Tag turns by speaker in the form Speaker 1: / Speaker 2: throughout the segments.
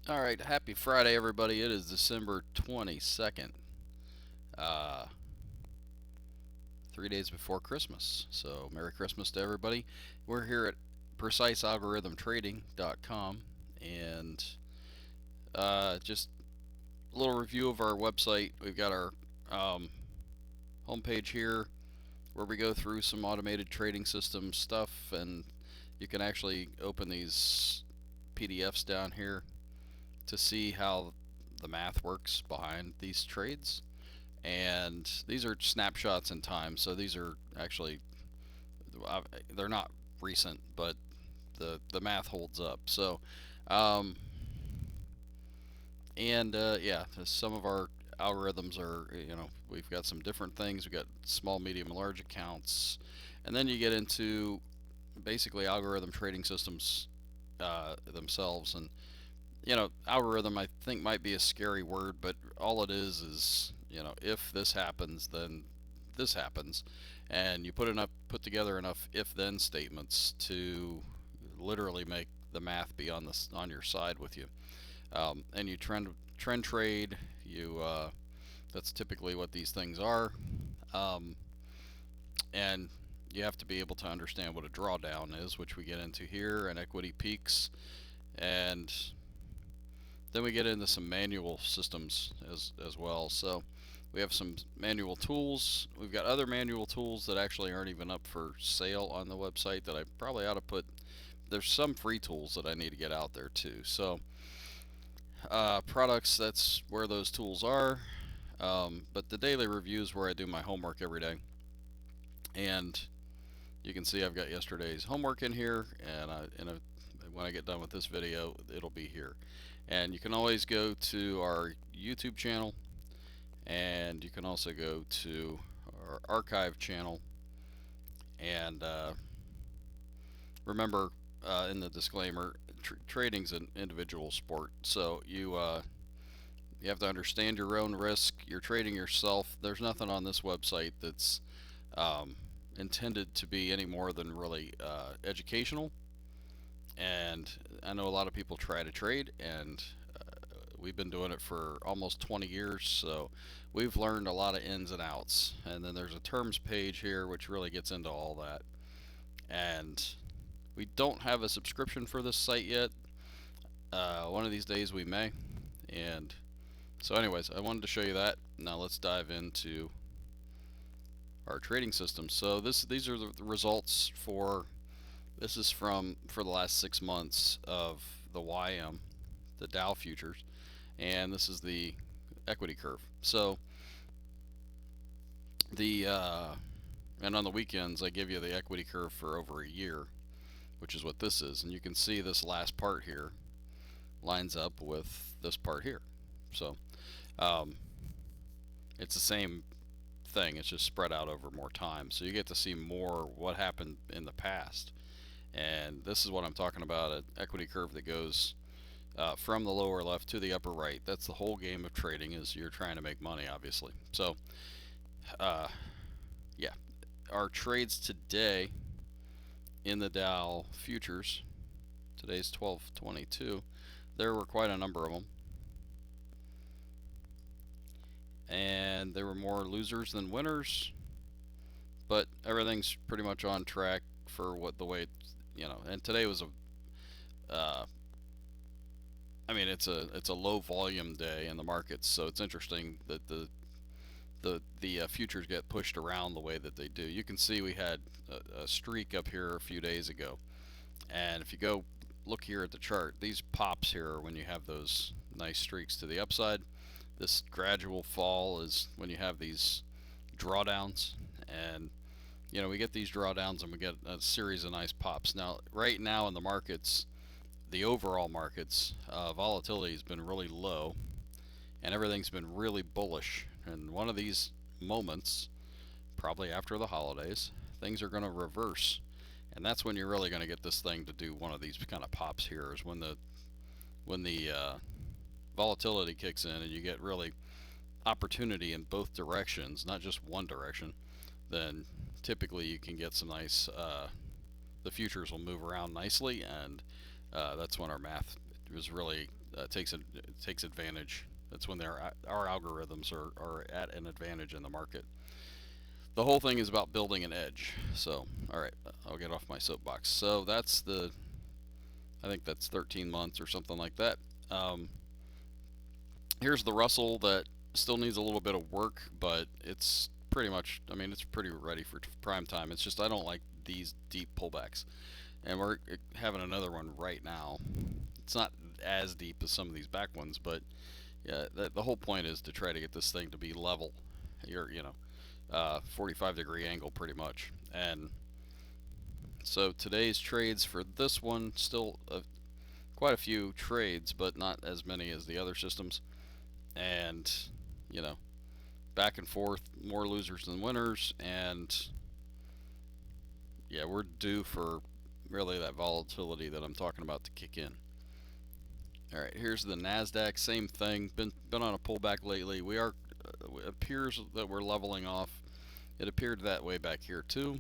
Speaker 1: All right, happy Friday, everybody. It is December 22nd, uh, 3 days before Christmas. So, Merry Christmas to everybody. We're here at precisealgorithmtrading.com, and just a little review of our website. We've got our um, homepage here where we go through some automated trading system stuff, and you can actually open these PDFs down here to see how the math works behind these trades. And these are snapshots in time, so these are actually, they're not recent, but the math holds up. So um, and yeah, some of our algorithms are, we've got some different things. We've got small, medium, and large accounts, and then you get into basically algorithm trading systems themselves. And algorithm, I think, might be a scary word, but all it is if this happens, then this happens, and you put together enough if-then statements to literally make the math be on your side with you. And you trend trade. That's typically what these things are, um, and you have to be able to understand what a drawdown is, which we get into here, and equity peaks, and then we get into some manual systems as well. So we have some manual tools. We've got other manual tools that actually aren't even up for sale on the website that I probably ought to put. There's some free tools that I need to get out there too. So products, that's where those tools are. But the daily review is where I do my homework every day. And you can see I've got yesterday's homework in here, and when I get done with this video, it'll be here. And you can always go to our YouTube channel, and you can also go to our archive channel. And remember, in the disclaimer, trading's an individual sport, so you have to understand your own risk. You're trading yourself. There's nothing on this website that's um, intended to be any more than really educational. And I know a lot of people try to trade, and we've been doing it for almost 20 years, so we've learned a lot of ins and outs. And then there's a terms page here, which really gets into all that. And we don't have a subscription for this site yet. One of these days we may. And so, anyways, I wanted to show you that. Now let's dive into our trading system. So these are the results for this is for the last 6 months of the YM, the Dow futures, and this is the equity curve. So the and on the weekends I give you the equity curve for over a year, which is what this is, and you can see this last part here lines up with this part here. So um, it's the same thing, it's just spread out over more time, so you get to see more what happened in the past. And this is what I'm talking about, an equity curve that goes from the lower left to the upper right. That's the whole game of trading, is you're trying to make money, obviously. So uh, yeah, our trades today in the Dow futures, today's 12/22, there were quite a number of them, and there were more losers than winners, but everything's pretty much on track for what the way and today was it's a low volume day in the markets, so it's interesting that the futures get pushed around the way that they do. You can see we had a streak up here a few days ago, and if you go look here at the chart, these pops here are when you have those nice streaks to the upside. This gradual fall is when you have these drawdowns, and we get these drawdowns and we get a series of nice pops. Now, right now in the markets, the overall markets, volatility has been really low, and everything's been really bullish. And one of these moments, probably after the holidays, things are going to reverse, and that's when you're really going to get this thing to do one of these kind of pops here. Is when the volatility kicks in and you get really opportunity in both directions, not just one direction. Then typically you can get some nice. The futures will move around nicely, and that's when our math was really takes advantage. That's when our algorithms are at an advantage in the market. The whole thing is about building an edge. So, all right, I'll get off my soapbox. So I think that's 13 months or something like that. Um, Here's the Russell that still needs a little bit of work, but it's pretty much, I mean, it's pretty ready for prime time. It's just I don't like these deep pullbacks. And we're having another one right now. It's not as deep as some of these back ones, but yeah, the whole point is to try to get this thing to be level. You're, 45-degree angle pretty much. And so today's trades for this one still quite a few trades, but not as many as the other systems. And you know, back and forth, more losers than winners, and yeah, we're due for really that volatility that I'm talking about to kick in. All right, here's the Nasdaq. Same thing. Been on a pullback lately. We are. It appears that we're leveling off. It appeared that way back here too.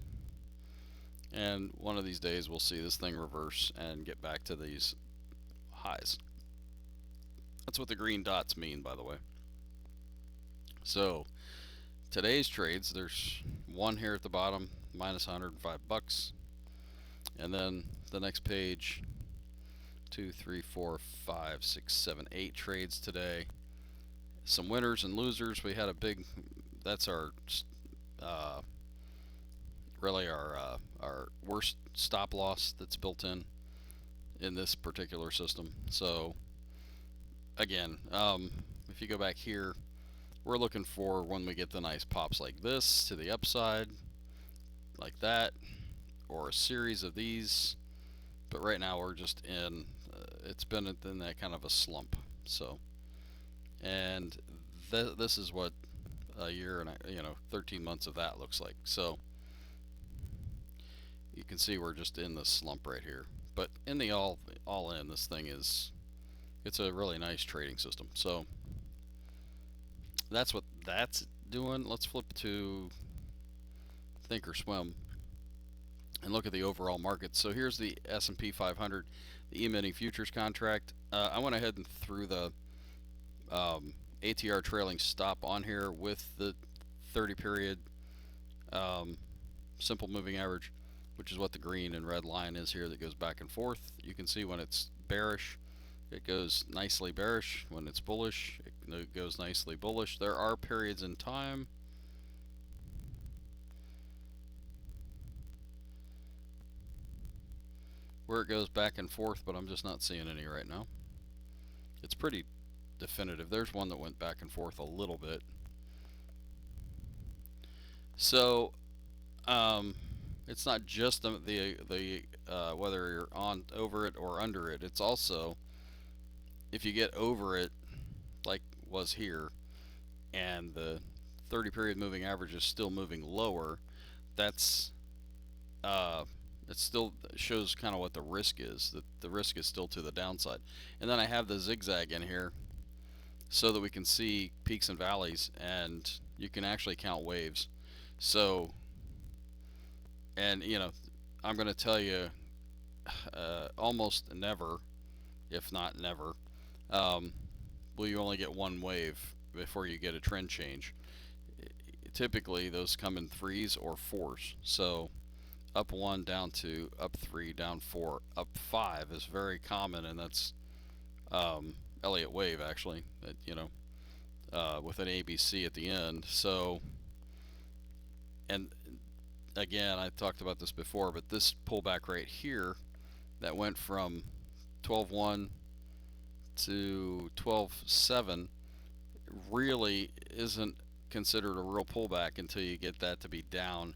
Speaker 1: And one of these days we'll see this thing reverse and get back to these highs. That's what the green dots mean, by the way. So today's trades, there's one here at the bottom, minus 105 bucks, and then the next page, 2, 3, 4, 5, 6, 7, 8 trades today. Some winners and losers. We had a big. That's our uh, really our worst stop loss that's built in this particular system. So again, if you go back here, we're looking for when we get the nice pops like this to the upside, like that, or a series of these. But right now we're just in. It's been in that kind of a slump. So, and this is what a year and 13 months of that looks like. So you can see we're just in this slump right here. But in the all in, this thing it's a really nice trading system. So that's what that's doing. Let's flip to Thinkorswim and look at the overall market. So here's the S&P 500, the E-mini futures contract. I went ahead and threw the ATR trailing stop on here with the 30 period simple moving average, which is what the green and red line is here that goes back and forth. You can see when it's bearish, it goes nicely bearish. When it's bullish, it goes nicely bullish. There are periods in time where it goes back and forth, but I'm just not seeing any right now. It's pretty definitive. There's one that went back and forth a little bit. So it's not just the whether you're on over it or under it. It's also if you get over it, like was here, and the 30 period moving average is still moving lower. That's it still shows kind of what the risk is. That the risk is still to the downside. And then I have the zigzag in here so that we can see peaks and valleys, and you can actually count waves. So, and I'm going to tell you, almost never, if not never, um, will you only get one wave before you get a trend change. Typically, those come in threes or fours. So, up 1, down 2, up 3, down 4, up 5 is very common, and that's Elliott wave actually. With an ABC at the end. So, and again, I talked about this before, but this pullback right here that went from 12.1 to 12.7 really isn't considered a real pullback until you get that to be down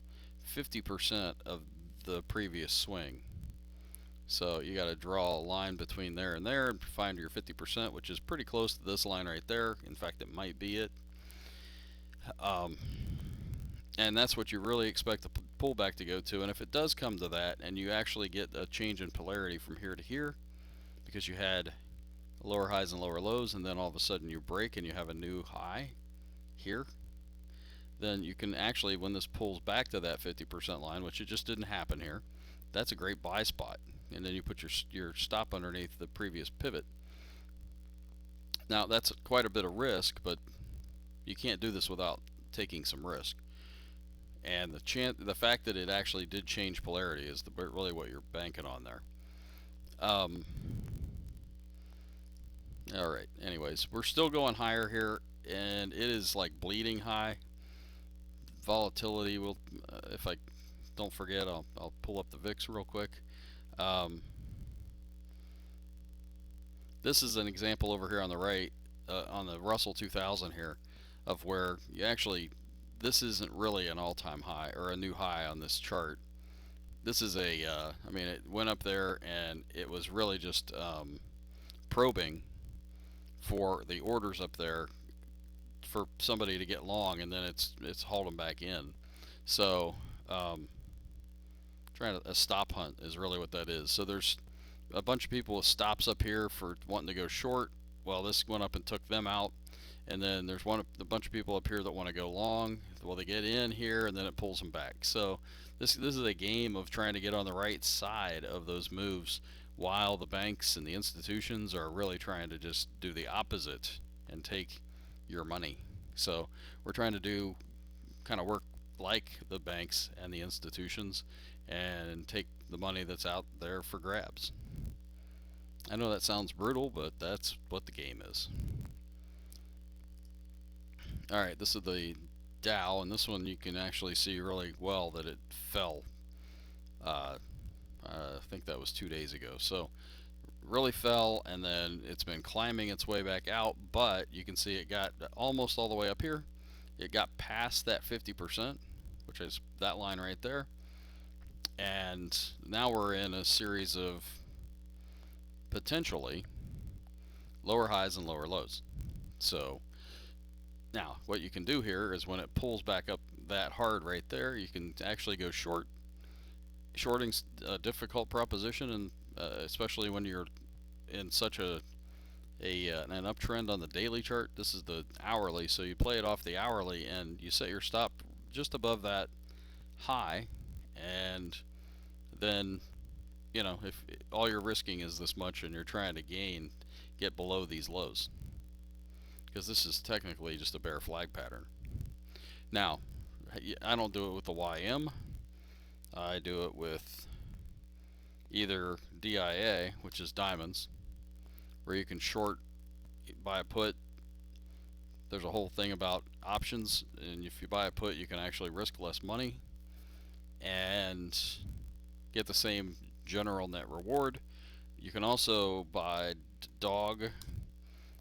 Speaker 1: 50% of the previous swing. So you got to draw a line between there and there and find your 50%, which is pretty close to this line right there. In fact, it might be it. And that's what you really expect the pullback to go to. And if it does come to that and you actually get a change in polarity from here to here, because you had lower highs and lower lows, and then all of a sudden you break and you have a new high here, then you can actually, when this pulls back to that 50% line, which it just didn't happen here, that's a great buy spot. and then you put your stop underneath the previous pivot. Now that's quite a bit of risk, but you can't do this without taking some risk. And the fact that it actually did change polarity is really what you're banking on there. Um, all right. Anyways, we're still going higher here, and it is like bleeding high. Volatility will, if I don't forget, I'll pull up the VIX real quick. Um, this is an example over here on the right, on the Russell 2000 here, of where you actually, this isn't really an all-time high or a new high on this chart. This is I mean, it went up there and it was really just probing for the orders up there for somebody to get long, and then it's hauled them back in. So trying to, a stop hunt is really what that is. So there's a bunch of people with stops up here for wanting to go short. Well, this went up and took them out, and then there's a bunch of people up here that want to go long. Well, they get in here and then it pulls them back. So this is a game of trying to get on the right side of those moves, while the banks and the institutions are really trying to just do the opposite and take your money. So we're trying to do kind of work like the banks and the institutions and take the money that's out there for grabs. I know that sounds brutal, but that's what the game is. All right, this is the Dow, and this one you can actually see really well that it fell. Uh, I think that was 2 days ago. So really fell, and then it's been climbing its way back out, but you can see it got almost all the way up here. It got past that 50%, which is that line right there. And now we're in a series of potentially lower highs and lower lows. So now what you can do here is when it pulls back up that hard right there, you can actually go short. Shorting's a difficult proposition, and especially when you're in such an uptrend on the daily chart. This is the hourly, so you play it off the hourly and you set your stop just above that high, and then if all you're risking is this much and you're trying to get below these lows, because this is technically just a bear flag pattern. Now, I don't do it with the YM. I do it with either DIA, which is diamonds, where you can short buy a put. There's a whole thing about options, and if you buy a put, you can actually risk less money and get the same general net reward. You can also buy dog,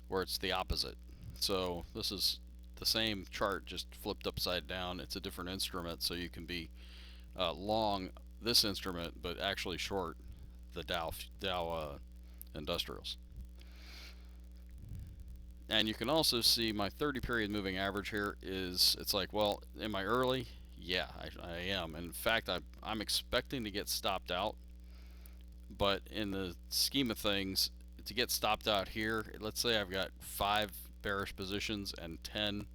Speaker 1: where it's the opposite. So this is the same chart, just flipped upside down. It's a different instrument, so you can be long this instrument, but actually short the Dow Industrials. And you can also see my 30 period moving average here is, it's like, well, am I early? Yeah, I am. In fact, I'm expecting to get stopped out, but in the scheme of things, to get stopped out here, let's say I've got 5 bearish positions and 10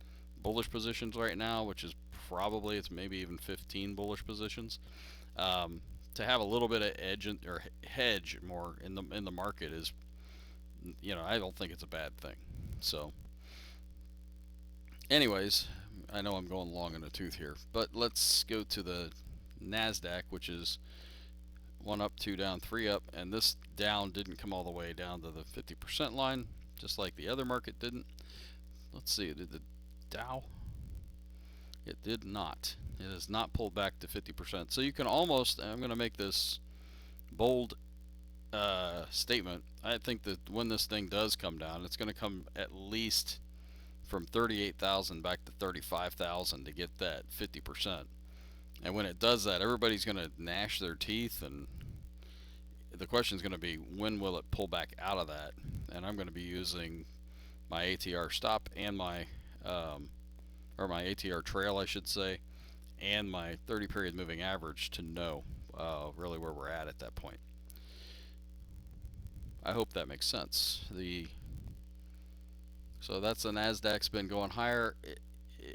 Speaker 1: bullish positions right now, which is probably, it's maybe even 15 bullish positions. To have a little bit of edge or hedge more in the market is, I don't think it's a bad thing. So anyways, I know I'm going long in the tooth here, but let's go to the NASDAQ, which is 1 up, 2 down, 3 up, and this down didn't come all the way down to the 50% line, just like the other market didn't. Let's see, did the Dow? It did not. It has not pulled back to 50%. So you can almost, I'm going to make this bold statement. I think that when this thing does come down, it's going to come at least from 38,000 back to 35,000 to get that 50%. And when it does that, everybody's going to gnash their teeth, and the question is going to be, when will it pull back out of that? And I'm going to be using my ATR stop and my my ATR trail, I should say, and my 30 period moving average to know really where we're at that point. I hope that makes sense. So that's the NASDAQ's been going higher,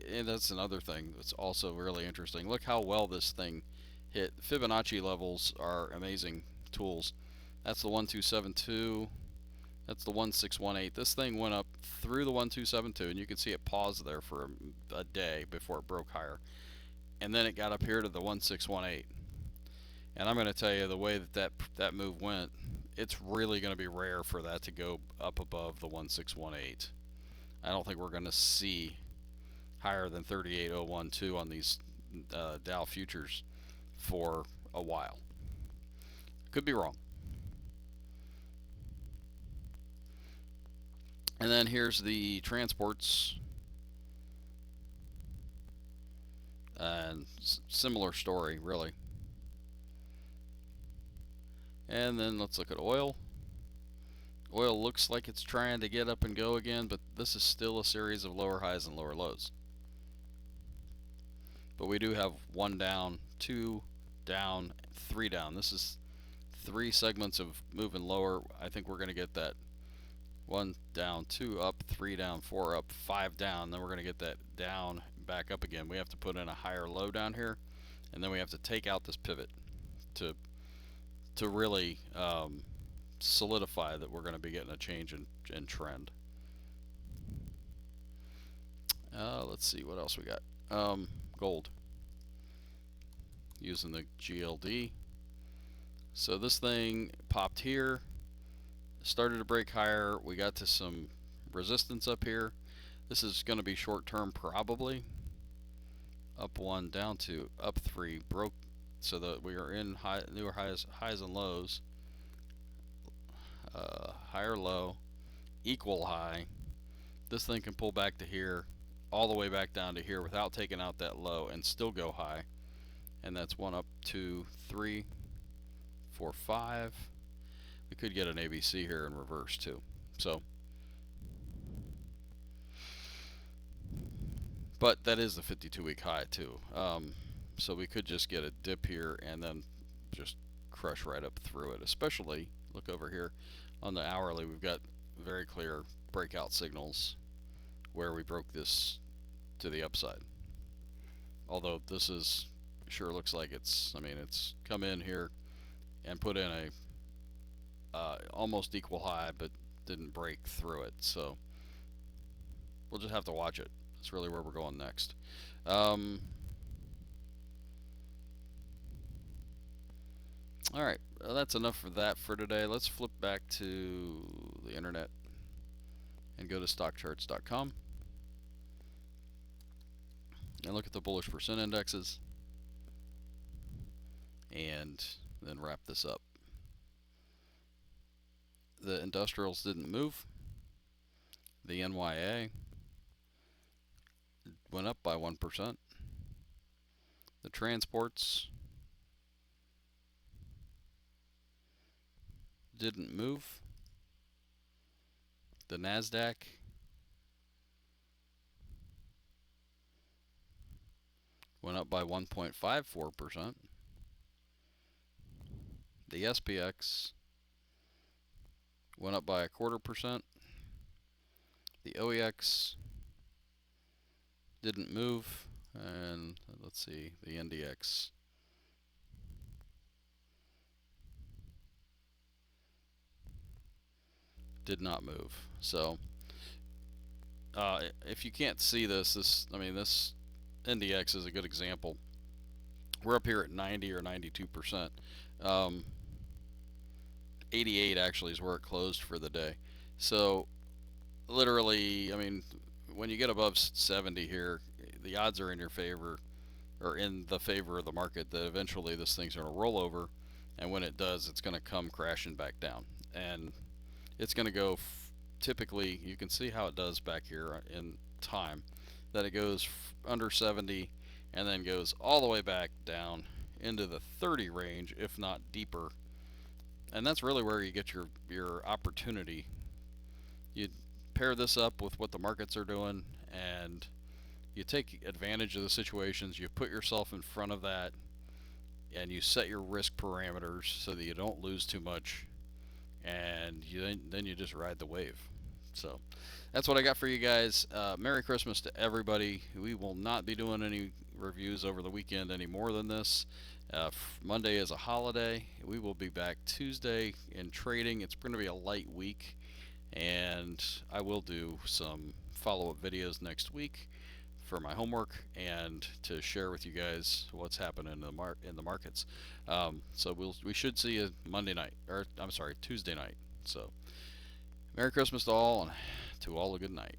Speaker 1: and that's another thing that's also really interesting. Look how well this thing hit. Fibonacci levels are amazing tools. That's the 1272. That's the 1618. This thing went up through the 1272, and you can see it paused there for a day before it broke higher. And then it got up here to the 1618. And I'm going to tell you, the way that move went, it's really going to be rare for that to go up above the 1618. I don't think we're going to see higher than 38012 on these Dow futures for a while. Could be wrong. And then here's the transports, and similar story really. And then let's look at oil. Oil looks like it's trying to get up and go again, but this is still a series of lower highs and lower lows. But we do have 1 down, 2 down, 3 down. This is 3 segments of moving lower. I think we're going to get that 1 down, 2 up, 3 down, 4 up, 5 down. Then we're going to get that down, back up again. We have to put in a higher low down here, and then we have to take out this pivot to really solidify that we're going to be getting a change in trend. Let's see what else we got. Gold, using the GLD. So this thing popped here, started to break higher. We got to some resistance up here. This is going to be short term probably. Up 1, down 2, up 3, broke, so that we are in newer highs and lows. Higher low, equal high. This thing can pull back to here, all the way back down to here without taking out that low and still go high. And that's 1 up, 2, 3, 4, 5. We could get an ABC here in reverse too. So, but that is the 52-week high too. So we could just get a dip here and then just crush right up through it. Especially, look over here on the hourly, we've got very clear breakout signals where we broke this to the upside. Although this is sure looks like it's come in here and put in a almost equal high, but didn't break through it. So we'll just have to watch it. That's really where we're going next. All right, that's enough for that for today. Let's flip back to the internet and go to stockcharts.com and look at the bullish percent indexes and then wrap this up. The industrials didn't move. The NYA went up by 1%. The transports didn't move. The NASDAQ went up by 1.54%. The SPX went up by 0.25%. The OEX didn't move, and let's see, the NDX did not move. So if you can't see this NDX is a good example. We're up here at 90 or 92%. 88 actually is where it closed for the day. So literally, when you get above 70 here, the odds are in your favor, or in the favor of the market, that eventually this thing's going to roll over, and when it does, it's going to come crashing back down, and it's going to go typically, you can see how it does back here in time, that it goes under 70 and then goes all the way back down into the 30 range, if not deeper. And that's really where you get your opportunity. You pair this up with what the markets are doing, and you take advantage of the situations. You put yourself in front of that, and you set your risk parameters so that you don't lose too much, and then you just ride the wave. So that's what I got for you guys. Merry Christmas to everybody. We will not be doing any reviews over the weekend any more than this. Monday is a holiday. We will be back Tuesday in trading. It's going to be a light week, and I will do some follow-up videos next week for my homework and to share with you guys what's happening in the markets. So we should see you Monday night, or I'm sorry, Tuesday night. So Merry Christmas to all, and to all a good night.